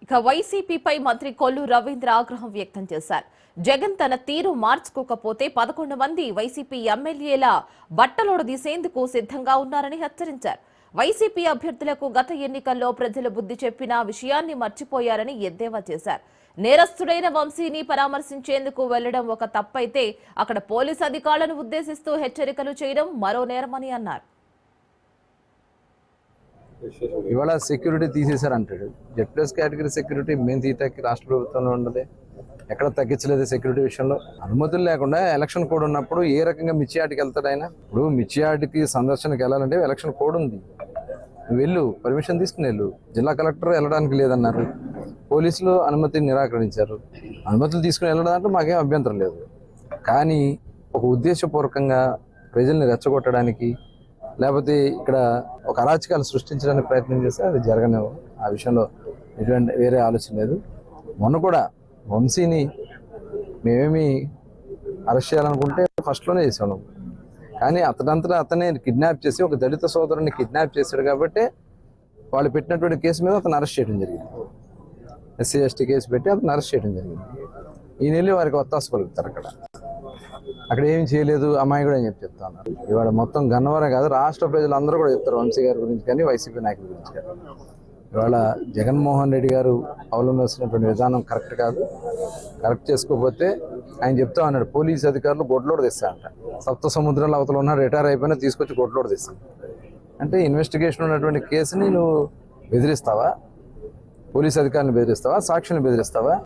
ఇక వైసీపీపై మంత్రి కొల్లు రవీంద్ర ఆగ్రహం వ్యక్తం చేశారు. జగన్ తన తీరు మార్చుకోకపోతే 11 మంది వైసీపీ ఎమ్మెల్యేల బట్టలోడదీసేందుకు సిద్ధంగా ఉన్నారని హెచ్చరించారు. వైసీపీ అభ్యర్థులకు గత ఎన్నికల్లో ప్రజలు బుద్ధి చెప్పిన విషయాన్ని మర్చిపోయారని ఎద్దేవా చేశారు. నేరస్తుడైన వంశీని పరామర్శించేందుకు వెళ్లడం ఒక తప్పైతే అక్కడ పోలీసు అధికారులను ఉద్దేశిస్తూ హెచ్చరికలు చేయడం మరో నేరమని అన్నారు. ఇవాళ సెక్యూరిటీ తీసేశారంటాడు. జెడ్+ కేటగిరీ సెక్యూరిటీ మేము తీయటానికి రాష్ట్ర ప్రభుత్వంలో ఉండదు, ఎక్కడ తగ్గించలేదు. సెక్యూరిటీ విషయంలో అనుమతులు లేకుండా ఎలక్షన్ కోడ్ ఉన్నప్పుడు ఏ రకంగా మిర్చియాడికి వెళ్తాడు ఆయన? ఇప్పుడు మిర్చియాడికి సందర్శనకి వెళ్ళాలంటే ఎలక్షన్ కోడ్ ఉంది, నువ్వు వెళ్ళు, పర్మిషన్ తీసుకుని వెళ్ళు. జిల్లా కలెక్టర్ వెళ్ళడానికి లేదన్నారు, పోలీసులు అనుమతిని నిరాకరించారు. అనుమతులు తీసుకుని వెళ్ళడానికి మాకేం అభ్యంతరం లేదు. కానీ ఒక ఉద్దేశపూర్వకంగా ప్రజల్ని రెచ్చగొట్టడానికి లేకపోతే ఇక్కడ ఒక అరాచకాలు సృష్టించడానికి ప్రయత్నం చేస్తే అది జరగనివ్వు. ఆ విషయంలో ఎటువంటి వేరే ఆలోచన లేదు. మొన్న కూడా వంశీని మేమేమి అరెస్ట్ చేయాలనుకుంటే ఫస్ట్లోనే చేసాను, కానీ అతనంతటా అతనే కిడ్నాప్ చేసి ఒక దళిత సోదరుని కిడ్నాప్ చేశాడు కాబట్టి వాళ్ళు పెట్టినటువంటి కేసు మీద అతను అరెస్ట్ చేయడం జరిగింది. SC/ST కేసు పెట్టి అతను అరెస్ట్ చేయడం జరిగింది. ఈ నెల వారికి ఒత్తాసు పలుకుతారు. అక్కడ ఏమి చేయలేదు, అమ్మాయి కూడా అని చెప్తా ఉన్నారు. ఇవాళ మొత్తం గన్నవరం కాదు, రాష్ట్ర ప్రజలందరూ కూడా చెప్తారు వంశీ గారి గురించి కానీ వైసీపీ నాయకుల గురించి కానీ. ఇవాళ జగన్మోహన్ రెడ్డి గారు అవలంబిస్తున్నటువంటి విధానం కరెక్ట్ కాదు. కరెక్ట్ చేసుకోకపోతే ఆయన చెప్తా ఉన్నాడు, పోలీసు అధికారులు గొడ్లోడు తెస్తారంట. సప్త సముద్రాల అవతల ఉన్న రిటైర్ అయిపోయినా తీసుకొచ్చి గొడ్లోడు తెస్తాను అంటే ఇన్వెస్టిగేషన్ ఉన్నటువంటి కేసుని నువ్వు బెదిరిస్తావా? పోలీసు అధికారులను బెదిరిస్తావా? సాక్షులను బెదిరిస్తావా?